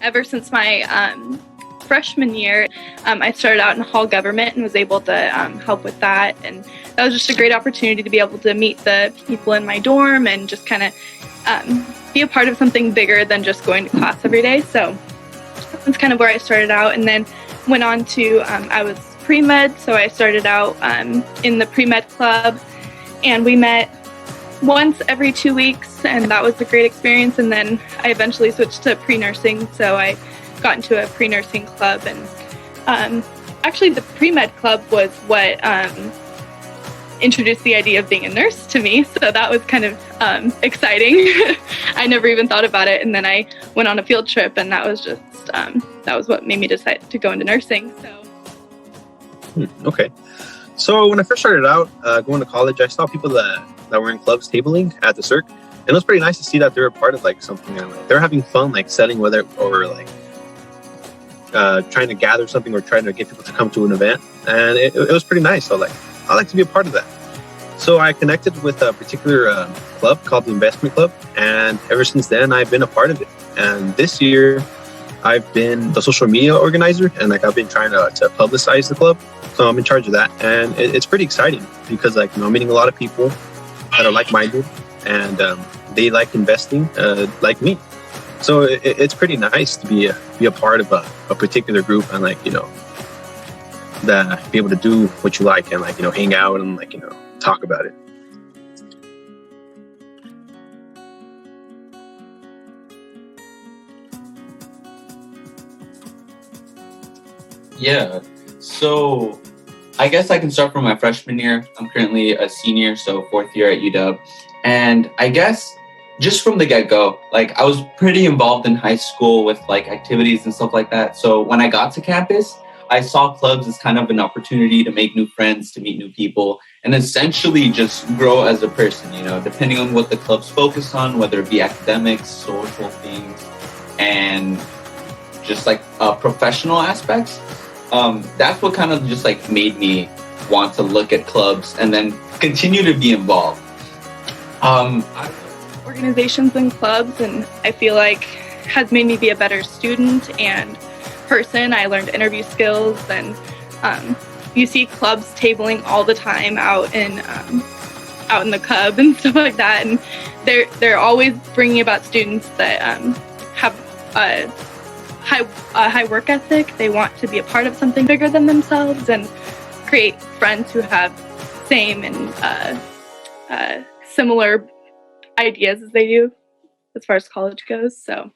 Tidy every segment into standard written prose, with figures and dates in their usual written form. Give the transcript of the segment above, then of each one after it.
Ever since my freshman year, I started out in hall government and was able to help with that. And that was just a great opportunity to be able to meet the people in my dorm and just kind of be a part of something bigger than just going to class every day. So that's kind of where I started out, and then went on to, I was pre-med, so I started out in the pre-med club, and we met once every 2 weeks, and that was a great experience. And then I eventually switched to pre-nursing, so I got into a pre-nursing club, and actually the pre-med club was what introduced the idea of being a nurse to me, so that was kind of exciting. I never even thought about it, and then I went on a field trip, and that was just that was what made me decide to go into nursing. So okay. So when I first started out going to college, I saw people that were in clubs tabling at the circ, and it was pretty nice to see that they were part of like something, and like, they're having fun, like selling, whether or like trying to gather something or trying to get people to come to an event, and it was pretty nice. So like, I like to be a part of that. So I connected with a particular club called the Investment Club, and ever since then I've been a part of it. And this year I've been the social media organizer, and like I've been trying to publicize the club. So I'm in charge of that, and it's pretty exciting because like, you know, I'm meeting a lot of people that are like-minded, and they like investing like me. So it's pretty nice to be a part of a particular group, and like, you know, that be able to do what you like and like, you know, hang out and like, you know, talk about it. Yeah, so I guess I can start from my freshman year. I'm currently a senior, so fourth year at UW. And I guess just from the get-go, like I was pretty involved in high school with like activities and stuff like that. So when I got to campus, I saw clubs as kind of an opportunity to make new friends, to meet new people, and essentially just grow as a person, you know, depending on what the clubs focus on, whether it be academics, social things, and just like professional aspects. That's what kind of just like made me want to look at clubs and then continue to be involved. Organizations and clubs, and I feel like has made me be a better student and person. I learned interview skills, and you see clubs tabling all the time out in the Cub and stuff like that, and they're always bringing about students that have a high work ethic. They want to be a part of something bigger than themselves and create friends who have same and similar ideas as they do as far as college goes. So,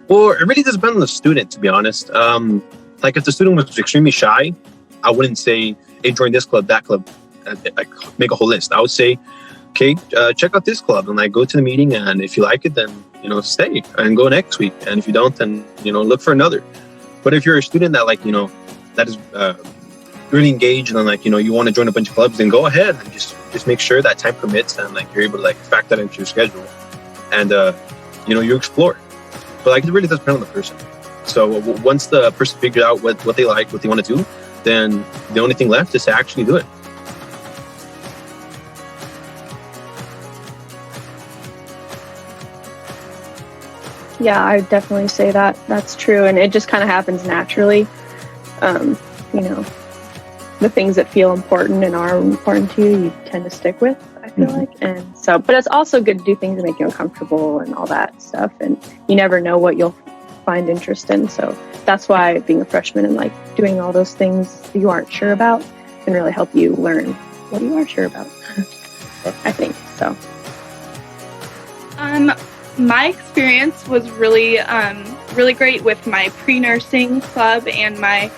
well, it really does depend on the student, to be honest. Like if the student was extremely shy, I wouldn't say, hey, join this club, that club, like make a whole list. I would say, okay, check out this club and like go to the meeting, and if you like it, then, you know, stay and go next week. And if you don't, then, you know, look for another. But if you're a student that like, you know, that is really engaged and like, you know, you want to join a bunch of clubs, then go ahead and just make sure that time permits and like you're able to like factor that into your schedule, and you know, you explore. But like it really does depend on the person. So once the person figures out what they like, what they want to do, then the only thing left is to actually do it. Yeah, I would definitely say that that's true, and it just kind of happens naturally. You know, the things that feel important and are important to you, you tend to stick with, I feel like. And so, but it's also good to do things that make you uncomfortable and all that stuff, and you never know what you'll find interest in. So that's why being a freshman and like doing all those things you aren't sure about can really help you learn what you are sure about. I think so. My experience was really great with my pre-nursing club and my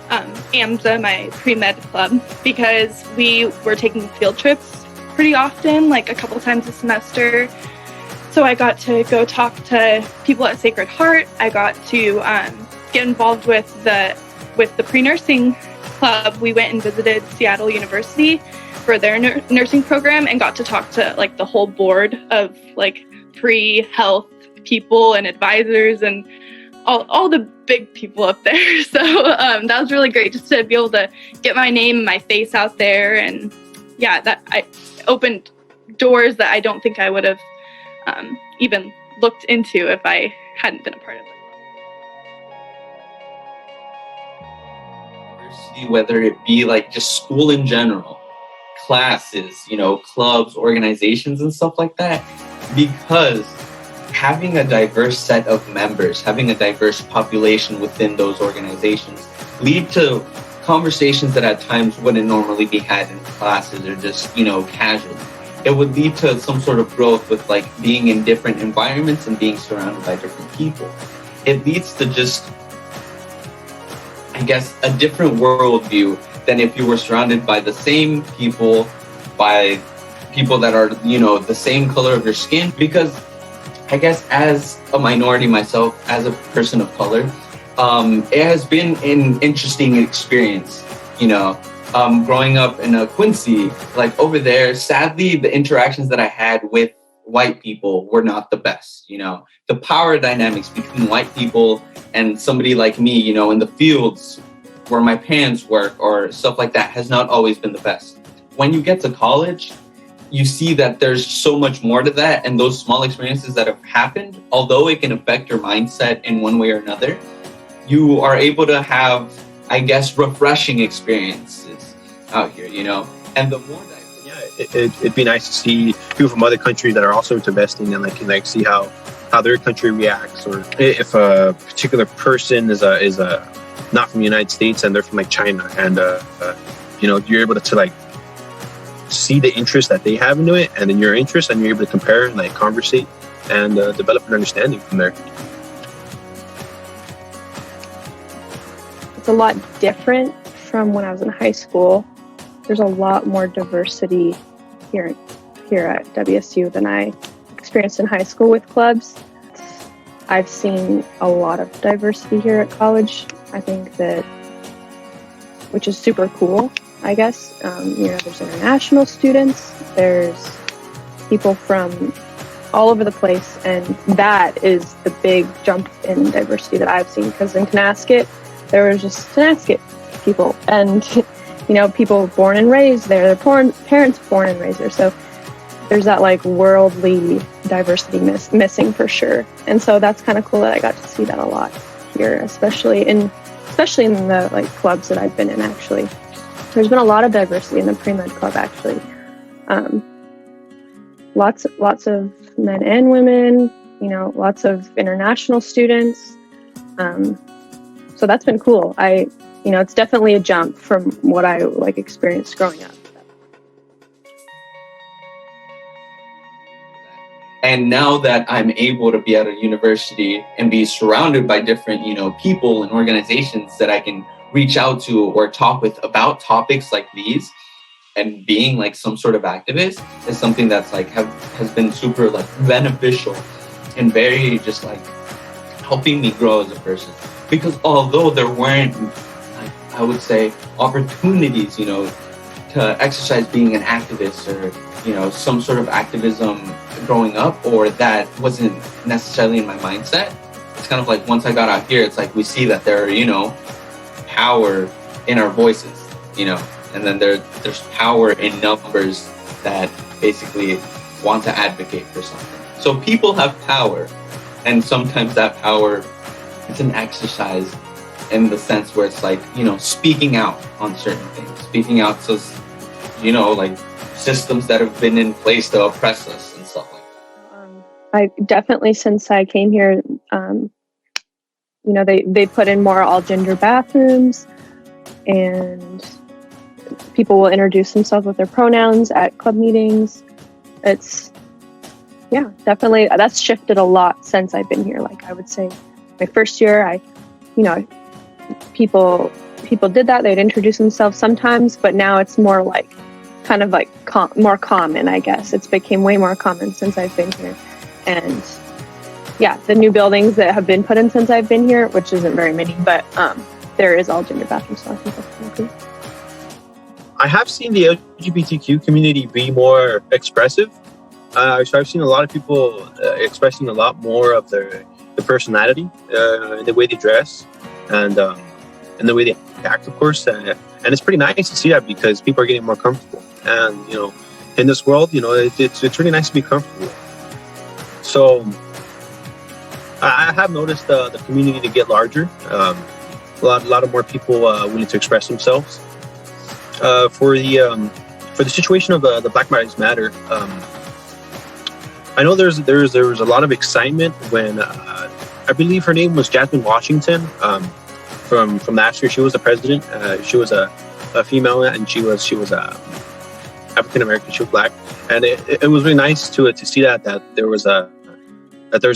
AMSA, my pre-med club, because we were taking field trips pretty often, like a couple times a semester. So I got to go talk to people at Sacred Heart. I got to get involved with the pre-nursing club. We went and visited Seattle University for their nursing program and got to talk to like the whole board of like pre-health people and advisors and all the big people up there. So that was really great, just to be able to get my name and my face out there. And yeah, that I opened doors that I don't think I would have even looked into if I hadn't been a part of it. university, whether it be like just school in general, classes, clubs, organizations, and stuff like that, because having a diverse set of members, having a diverse population within those organizations lead to conversations that at times wouldn't normally be had in classes or just, casually. It would lead to some sort of growth with like being in different environments and being surrounded by different people. It leads to just, I guess, a different worldview than if you were surrounded by the same people, by people that are, the same color of your skin. Because I guess as a minority myself, as a person of color, it has been an interesting experience, growing up in Quincy, like over there. Sadly, the interactions that I had with white people were not the best. The power dynamics between white people and somebody like me, in the fields where my parents work or stuff like that, has not always been the best. When you get to college, you see that there's so much more to that, and those small experiences that have happened, although it can affect your mindset in one way or another, you are able to have, I guess, refreshing experiences out here, and the more that it'd be nice to see people from other countries that are also into investing and like see how their country reacts, or if a particular person is not from the United States and they're from like China, and you're able to like see the interest that they have into it, and then your interest, and you're able to compare and like conversate and develop an understanding from there. It's a lot different from when I was in high school. There's a lot more diversity here at WSU than I experienced in high school with clubs. I've seen a lot of diversity here at college. I think that, which is super cool, I guess. There's international students, there's people from all over the place, and that is the big jump in diversity that I've seen, because in Tonasket, there was just Tonasket people, and people born and raised there, their parents born and raised there, so there's that like worldly diversity missing for sure. And so that's kind of cool that I got to see that a lot here, especially in the like clubs that I've been in. Actually, there's been a lot of diversity in the pre-med club, actually. Lots of men and women, lots of international students. So that's been cool. It's definitely a jump from what I like experienced growing up. And now that I'm able to be at a university and be surrounded by different, people and organizations that I can reach out to or talk with about topics like these, and being like some sort of activist, is something that's like has been super like beneficial and very just like helping me grow as a person. Because although there weren't, I would say, opportunities, to exercise being an activist or, some sort of activism growing up, or that wasn't necessarily in my mindset, it's kind of like once I got out here, it's like we see that there are, power in our voices, and then there's power in numbers that basically want to advocate for something. So people have power, and sometimes that power is an exercise in the sense where it's like, speaking out on certain things, speaking out to, like systems that have been in place to oppress us and stuff like that. I definitely, since I came here, they put in more all gender bathrooms, and people will introduce themselves with their pronouns at club meetings. It's, definitely, that's shifted a lot since I've been here. Like I would say my first year, people did that. They'd introduce themselves sometimes, but now it's more like kind of like more common, I guess. It's became way more common since I've been here. And the new buildings that have been put in since I've been here, which isn't very many, but there is all gender bathrooms, so I think that's kind of cool. I have seen the LGBTQ community be more expressive. So I've seen a lot of people expressing a lot more of their personality, the way they dress, and the way they act, of course. And it's pretty nice to see that, because people are getting more comfortable. And in this world, it's really nice to be comfortable. So I have noticed the community to get larger. lot of more people willing to express themselves. For the situation of the Black Lives Matter, I know there was a lot of excitement when I believe her name was Jasmine Washington from last year. She was the president. She was a female, and she was African American. She was black, and it was really nice to see that there was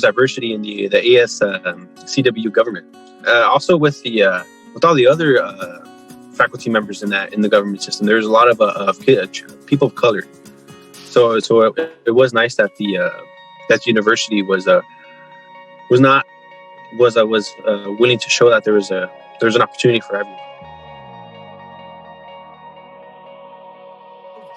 diversity in the ASCW government. Also with all the other faculty members in the government system, there's a lot of people of color. So it was nice that the university was willing to show that there was an opportunity for everyone.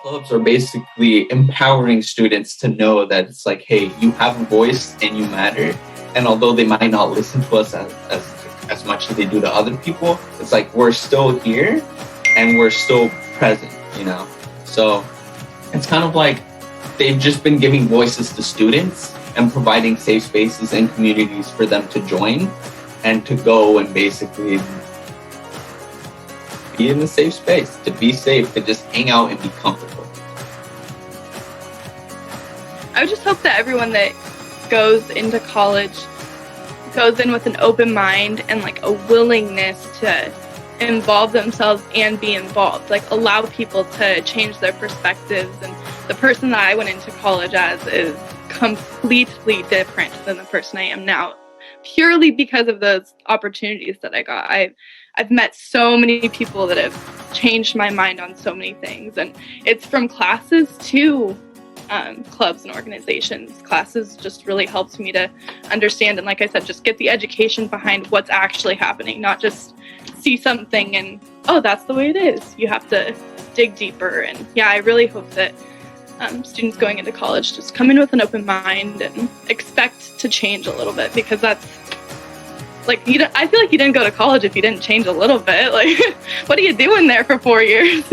Clubs are basically empowering students to know that it's like, hey, you have a voice and you matter. And although they might not listen to us as much as they do to other people, it's like we're still here and we're still present, you know? So it's kind of like they've just been giving voices to students and providing safe spaces and communities for them to join and to go and basically be in a safe space, to be safe, to just hang out and be comfortable. I would just hope that everyone that goes into college goes in with an open mind and like a willingness to involve themselves and be involved, like allow people to change their perspectives. And the person that I went into college as is completely different than the person I am now, purely because of those opportunities that I got. I've met so many people that have changed my mind on so many things, and it's from classes to clubs and organizations. Classes just really helps me to understand and, like I said, just get the education behind what's actually happening, not just see something and, oh, that's the way it is. You have to dig deeper. And yeah, I really hope that students going into college just come in with an open mind and expect to change a little bit, because that's like, I feel like you didn't go to college if you didn't change a little bit. Like, what are you doing there for 4 years?